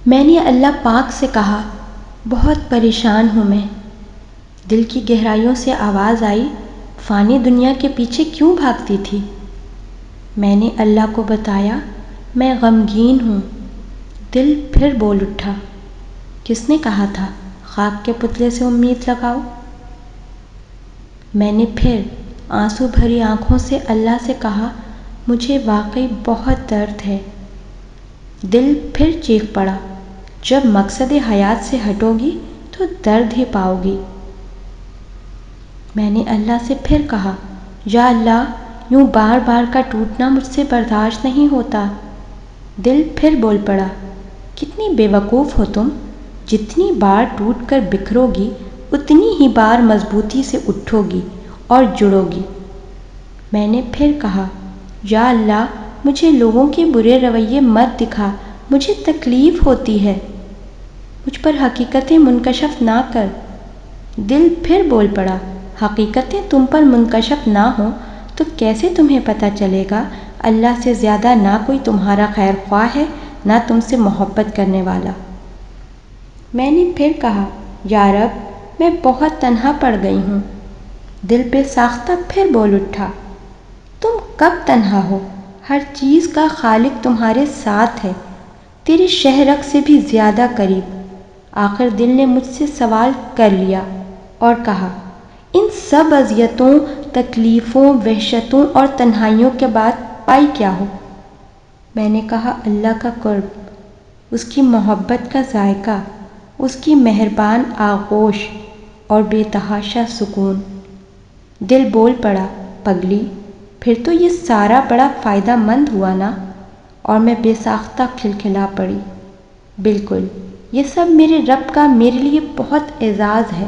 میں نے اللہ پاک سے کہا، بہت پریشان ہوں میں۔ دل کی گہرائیوں سے آواز آئی، فانی دنیا کے پیچھے کیوں بھاگتی تھی؟ میں نے اللہ کو بتایا، میں غمگین ہوں۔ دل پھر بول اٹھا، کس نے کہا تھا خاک کے پتلے سے امید لگاؤ؟ میں نے پھر آنسو بھری آنکھوں سے اللہ سے کہا، مجھے واقعی بہت درد ہے۔ دل پھر چیخ پڑا، جب مقصد حیات سے ہٹو گی تو درد ہی پاؤ گی۔ میں نے اللہ سے پھر کہا، یا اللہ، یوں بار بار کا ٹوٹنا مجھ سے برداشت نہیں ہوتا۔ دل پھر بول پڑا، کتنی بے وقوف ہو تم، جتنی بار ٹوٹ کر بکھرو گی اتنی ہی بار مضبوطی سے اٹھو گی اور جڑو گی۔ میں نے پھر کہا، یا اللہ، مجھے لوگوں کے برے رویے مت دکھا، مجھے تکلیف ہوتی ہے، مجھ پر حقیقتیں منکشف نہ کر۔ دل پھر بول پڑا، حقیقتیں تم پر منکشف نہ ہوں تو کیسے تمہیں پتہ چلے گا؟ اللہ سے زیادہ نہ کوئی تمہارا خیر خواہ ہے، نہ تم سے محبت کرنے والا۔ میں نے پھر کہا، یا رب، میں بہت تنہا پڑ گئی ہوں۔ دل بے ساختہ پھر بول اٹھا، تم کب تنہا ہو؟ ہر چیز کا خالق تمہارے ساتھ ہے، تیرے شہرک سے بھی زیادہ قریب۔ آخر دل نے مجھ سے سوال کر لیا اور کہا، ان سب اذیتوں، تکلیفوں، وحشتوں اور تنہائیوں کے بعد پائی کیا ہو؟ میں نے کہا، اللہ کا قرب، اس کی محبت کا ذائقہ، اس کی مہربان آغوش اور بے تحاشا سکون۔ دل بول پڑا، پگلی، پھر تو یہ سارا بڑا فائدہ مند ہوا نا؟ اور میں بے ساختہ کھلکھلا پڑی، بالکل، یہ سب میرے رب کا میرے لیے بہت اعزاز ہے۔